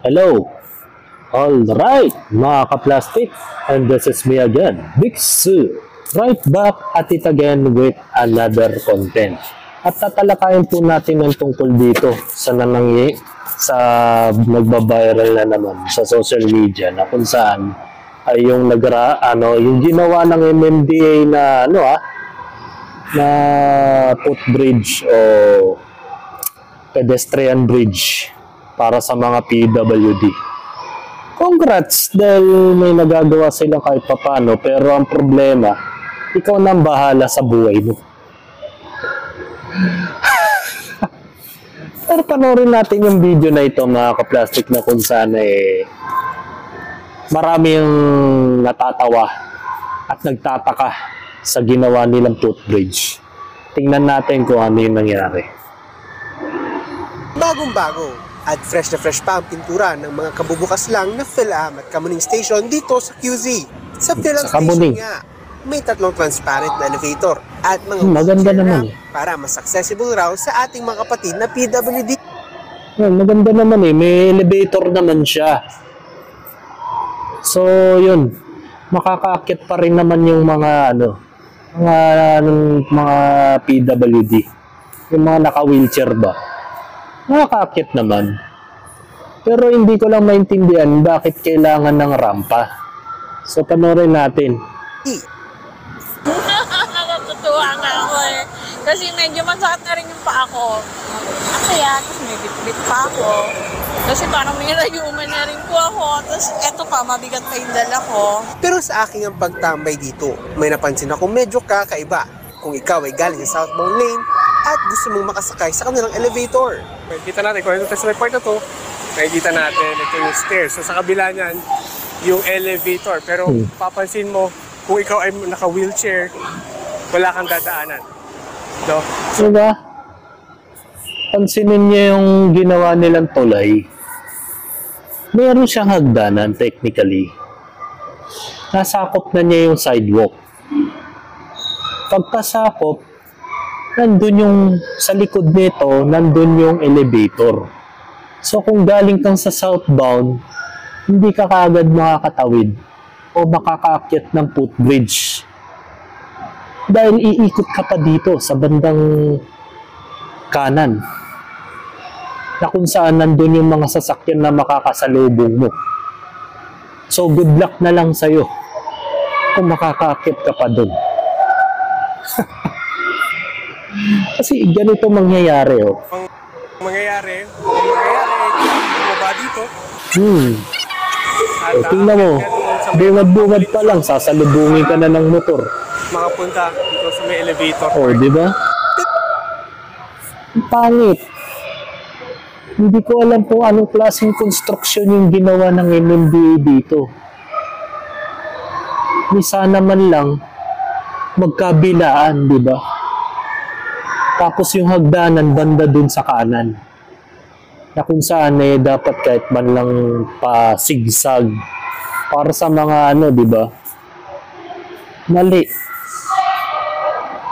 Hello! Alright, mga ka-plastic, and this is me again, Big Sue, right back at it again with another content. At tatalakayin po natin ang tungkol dito sa nagba-viral na naman sa social media na kung saan ay yung yung ginawa ng MMDA na footbridge o pedestrian bridge para sa mga PWD. Congrats dahil may nagagawa sila kahit papano, pero ang problema, ikaw nang bahala sa buhay mo. Pero panoorin natin yung video na ito, mga ka-plastic, na kung saan maraming natatawa at nagtataka sa ginawa nilang footbridge. Tingnan natin kung ano yung nangyari. Bagong-bago at fresh na fresh pa ang pintura ng mga kabubukas lang na PhilAm at Kamuning Station dito sa QZ. Sa PhilAm Station nga, may 3 transparent na elevator at mga maganda naman para mas accessible raw sa ating mga kapatid na PWD. Maganda naman may elevator naman siya. So, yun. Makakaakit pa rin naman yung mga PWD. Yung mga naka-wheelchair ba? Makakaakit naman. Pero hindi ko lang maintindihan bakit kailangan ng rampa. So, panoorin natin. Natutuwa nga ako kasi medyo masakit na rin yung paa ko. Kaya, tapos may bit-bit pa ako. Kasi parang may rayuman na rin po ako. Tapos eto pa, mabigat pa yung dala ko. Pero sa aking ang pagtambay dito, may napansin ako medyo kakaiba. Kung ikaw ay galing sa southbound lane at gusto mong makasakay sa kanilang elevator. Makikita natin, kung ito sa report na to, makikita natin ito yung stairs. So sa kabila niyan, yung elevator. Pero papansin mo, kung ikaw ay naka-wheelchair, wala kang dadaanan. So, diba? Pansinin niyo yung ginawa nilang tulay. Meron siyang hagdanan technically. Nasakop na niya yung sidewalk. Pagkasakop, nandun yung sa likod nito, nandun yung elevator. So kung galing kang sa southbound, hindi ka kaagad makakatawid o makakaakyat ng footbridge. Dahil iikot ka pa dito sa bandang kanan, na kung saan nandun yung mga sasakyan na makakasalubong mo. So good luck na lang sa'yo kung makakaakyat ka pa dun. Kasi ganito mangyayari bumaba dito. Tingnan mo, bungad-bungad pa lang, sasalubungin ka na ng motor. Makapunta dito sa may elevator. Di ba? Pangit. Hindi ko alam kung anong klaseng construction yung ginawa ng MMDA dito. Sana man lang magkabilaan, di ba? Tapos yung hagdanan banda dun sa kanan. Na kung saan dapat kahit man lang pa-sigsag para sa mga di ba? Mali.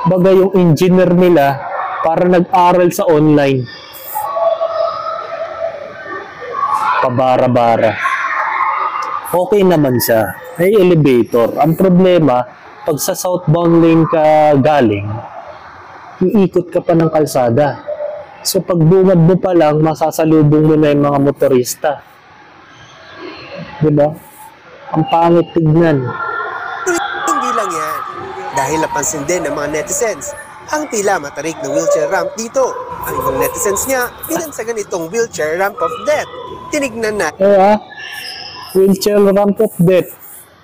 Bagay yung engineer nila para nag-aral sa online. Pabara-bara. Okay naman siya. May elevator. Ang problema, pag sa southbound lane ka galing, iikot ka pa ng kalsada. So pag bungad mo pa lang, masasalubong mo na yung mga motorista. Diba? Ang pangit tignan. Hindi lang yan. Dahil napansin din ng mga netizens ang tila matarik na wheelchair ramp dito. Ang ibang netizens niya, pinansagan itong wheelchair ramp of death. Tinignan na. Wheelchair ramp of death.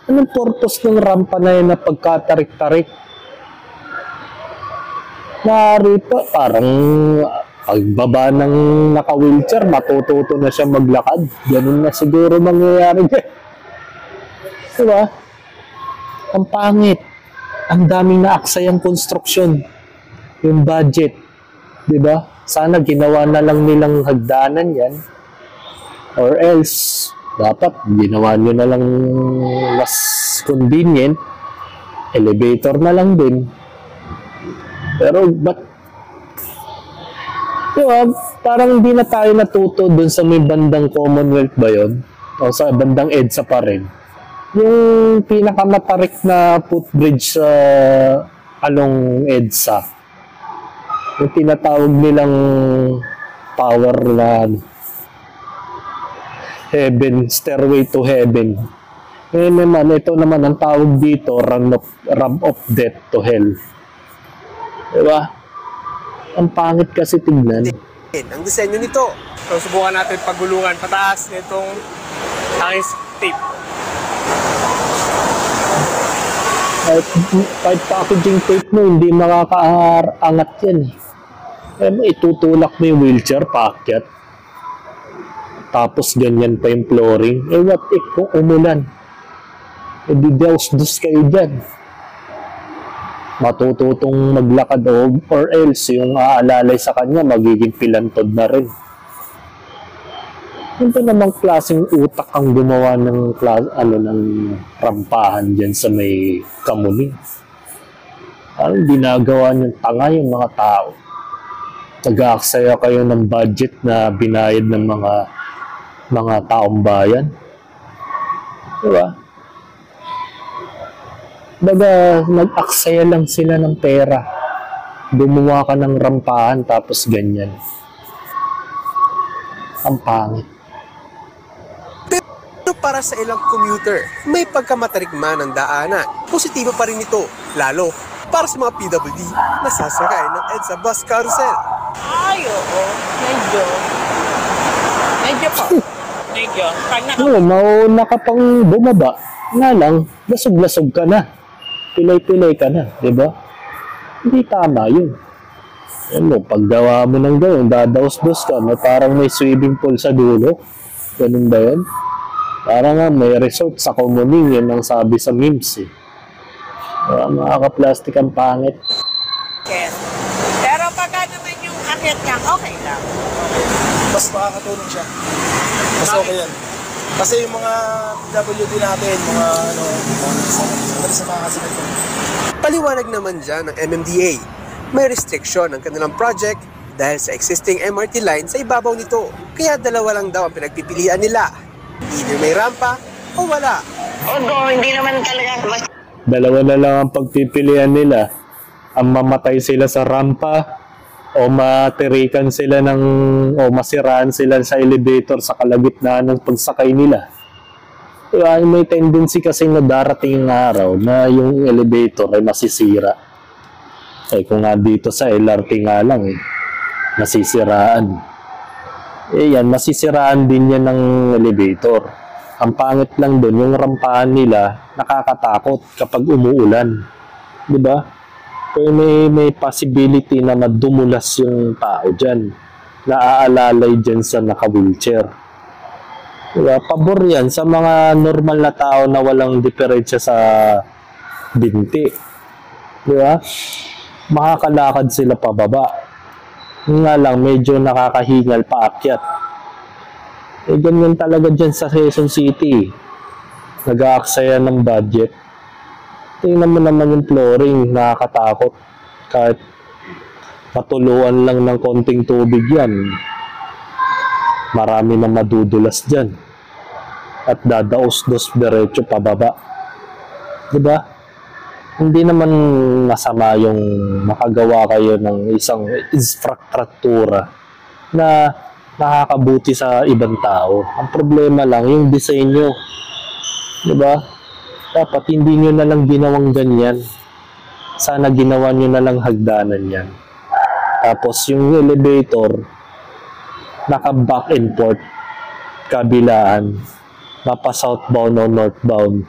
Anong purpose ng rampa na yun na pagkatarik-tarik? Narito, parang pagbaba ng naka-wheelchair, matututo na siya maglakad. Ganun na siguro mangyayari dyan. Diba? Ang pangit. Ang daming naaksayang konstruksyon. Yung budget. Diba? Sana ginawa na lang nilang hagdanan yan. Or else, dapat ginawa nyo na lang mas convenient. Elevator na lang din. Pero ba't Diba, parang hindi na tayo natuto dun sa may bandang Commonwealth ba yun? O sa bandang EDSA pa rin. Yung pinakamatarik na footbridge sa along EDSA. Yung tinatawag nilang power na heaven, stairway to heaven. Naman, ito naman ang tawag dito, ramp of death to hell. Diba? Ang pangit kasi tignan. Ang disenyo nito. So, subukan natin pagulungan pataas nitong aking tape. Kahit packaging tape mo, hindi makakaangat yan eh. Itutulak mo yung wheelchair, paakyat. Tapos ganyan pa yung flooring. What if kung umulan? Didaus-dus kayo dyan. Matututong maglakad or else yung aalalay sa kanya magiging pilantod na rin. Ito namang klaseng utak ang gumawa ng rampahan dyan sa may Kamuning. Parang ginagawa niyang tanga yung mga tao. Nag-aaksaya kayo ng budget na binayad ng mga taong bayan. Diba? Baga, nag-aksaya lang sila ng pera. Gumawa ka ng rampahan tapos ganyan. Ang pangit. Pero para sa ilang commuter, may pagkamatarik man ang daanan. Positibo pa rin ito, lalo para sa mga PWD na sasakay ng EDSA bus carousel. Ay, oo. Medyo po. Medyo. Mauna ka pang bumaba. Nga lang, lasog-lasog ka na. Pilay-pilay ka na, di ba? Hindi tama yun. Paggawa mo ng gano'n, dadaos-dos ka, parang may swimming pool sa dulo. Ganun ba yun? Parang nga may resort sa Kamuning, yun ang sabi sa memes eh. Mga ka-plastic ang pangit. Yes. Pero pagka naman yung akit niya, okay lang. Mas makakatulong siya. Mas okay yan. Kasi yung mga PWD natin, mga sa mga kasinag. Paliwanag naman dyan ng MMDA. May restriction ang kanilang project dahil sa existing MRT line sa ibabaw nito. Kaya dalawa lang daw ang pinagpipilian nila. Either may rampa o wala. Hindi naman talaga. Dalawa na lang ang pagpipilian nila. Ang mamatay sila sa rampa o matirikan sila o masiraan sila sa elevator sa kalagitnaan ng pagsakay nila. Diba, may tendency kasi na darating ng araw na yung elevator ay masisira. Kung nga dito sa LRT nga lang nasisiraan. Yan, masisiraan din yan ng elevator. Ang pangit lang doon, yung rampahan nila nakakatakot kapag umuulan. Diba? Kaya may possibility na madumulas yung tao dyan. Naaalalay dyan sa naka-wheelchair. Diba? Pabor yan sa mga normal na tao na walang diferensya sa binti. Diba? Makakalakad sila pababa. Nga lang, medyo nakakahingal paakyat. Ganyan talaga dyan sa Quezon City. Nag-aaksaya ng budget. Tingnan mo naman yung flooring, nakakatakot. Kahit patuluan lang ng konting tubig yan, marami na madudulas dyan. At dadaos-dos diretso pababa. Diba? Hindi naman masama yung makagawa kayo ng isang infrastruktura na nakakabuti sa ibang tao. Ang problema lang, yung disenyo. Diba? Dapat hindi nyo na lang ginawang ganyan. Sana ginawa nyo na lang hagdanan yan. Tapos yung elevator, naka-back and forth, kabilaan, mapa southbound o northbound.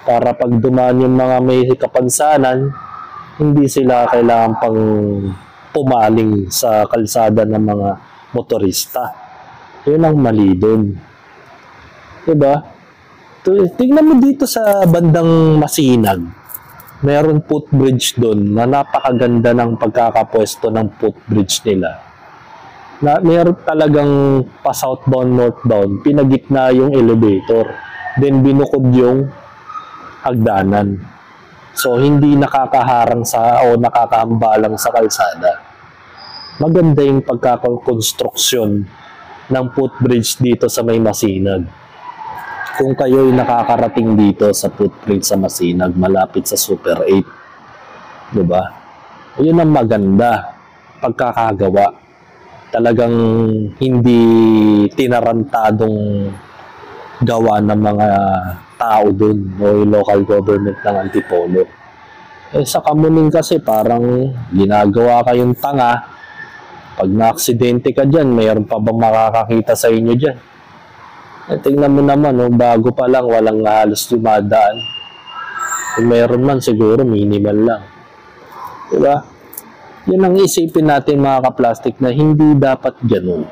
Para pag dumaan yung mga may kapansanan, hindi sila kailangan pang pumaling sa kalsada ng mga motorista. Yun ang mali dun. Diba? Tingnan mo dito sa bandang Masinag. Meron footbridge doon na napakaganda ng pagkakapwesto ng footbridge nila. Meron talagang pa-southbound, northbound. Pinagitna yung elevator. Then binukod yung hagdanan. So, hindi nakakaharang o nakakahambalang sa kalsada. maganda yung pagkakakonstruksyon ng footbridge dito sa may Masinag. Kung kayo'y nakakarating dito sa footbridge sa Masinag, malapit sa Super 8, diba? Yun ang maganda pagkakagawa. Talagang hindi tinarantadong gawa ng mga tao dun o yung local government ng Antipolo. Sa Kamuning kasi parang ginagawa kayong tanga. Pag na-aksidente ka dyan, mayroon pa bang makakakita sa inyo dyan? Tingnan mo naman, bago pa lang, walang halos dumadaan. Kung mayroon man, siguro minimal lang. Diba? Yan ang isipin natin mga kaplastik na hindi dapat ganun.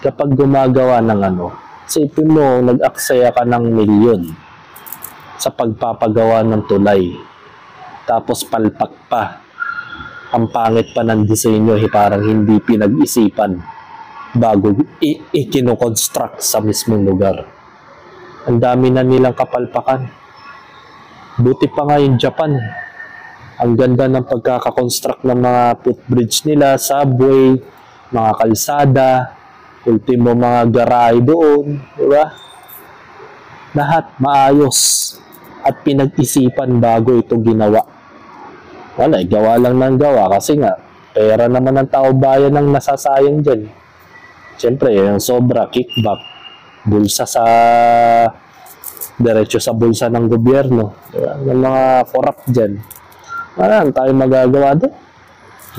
Kapag gumagawa ng isipin mo, nag-aksaya ka ng milyon sa pagpapagawa ng tulay. Tapos palpak pa. Ang pangit pa ng disenyo, parang hindi pinag-isipan bago i-kinoconstruct sa mismong lugar. Ang dami na nilang kapalpakan. Buti pa nga yung Japan. Ang ganda ng pagkakakonstruct ng mga footbridge nila, subway, mga kalsada, ultimo mga garahe doon, diba? Lahat maayos at pinag-isipan bago ito ginawa. Wala, gawa lang ng gawa kasi nga, pera naman ng tao bayan ang nasasayang dyan. Siyempre, yung sobra, kickback, bulsa sa, diretso sa bulsa ng gobyerno, diba? Yung mga corrupt dyan. Wala tayo magagawa doon.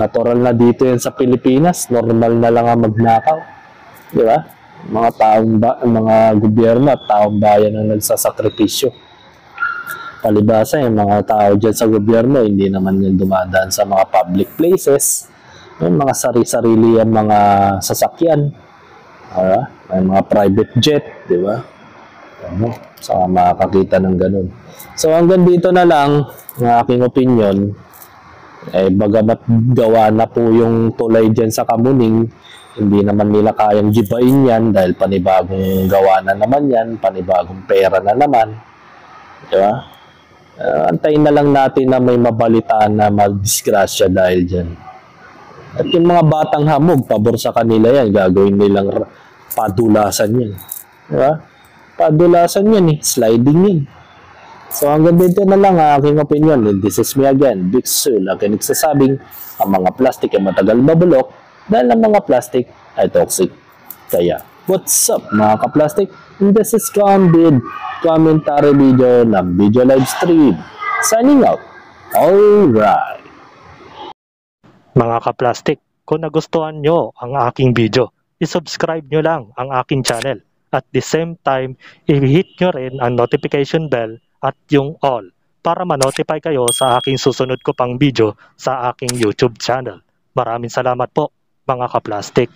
Natural na dito yan sa Pilipinas. Normal na lang ang magnakaw. Di ba? Mga gobyerno at taong bayan ang nagsasakripisyo. Palibasa yung mga tao dyan sa gobyerno, hindi naman yung dumadaan sa mga public places. May mga sarili-sarili ang mga sasakyan. May mga private jet, di ba? Saka makakakita ng ganun. So hanggang dito na lang ng aking opinion. Bagamat gawa na po yung tulay dyan sa Kamuning, hindi naman nila kayang gibain yan dahil panibagong gawa na naman yan, panibagong pera na naman. Diba? Antayin na lang natin na may mabalitaan na magdisgrasya dahil dyan. At yung mga batang hamog, pabor sa kanila yan, gagawin nilang padulasan yan. Diba? Padulasan yan sliding yan. So hanggang dito na lang ang aking opinion. This is me again, Big Sul, ang nagsasabing ang mga plastic ay matagal mabulok dahil ang mga plastic ay toxic. Kaya, what's up mga kaplastic? This is Cambid, commentary video ng Video Live Stream. Signing out. Alright. Mga kaplastik, kung nagustuhan nyo ang aking video, isubscribe nyo lang ang aking channel. At the same time, i-hit nyo rin ang notification bell at yung all para ma-notify kayo sa aking susunod ko pang video sa aking YouTube channel. Maraming salamat po mga kaplastik.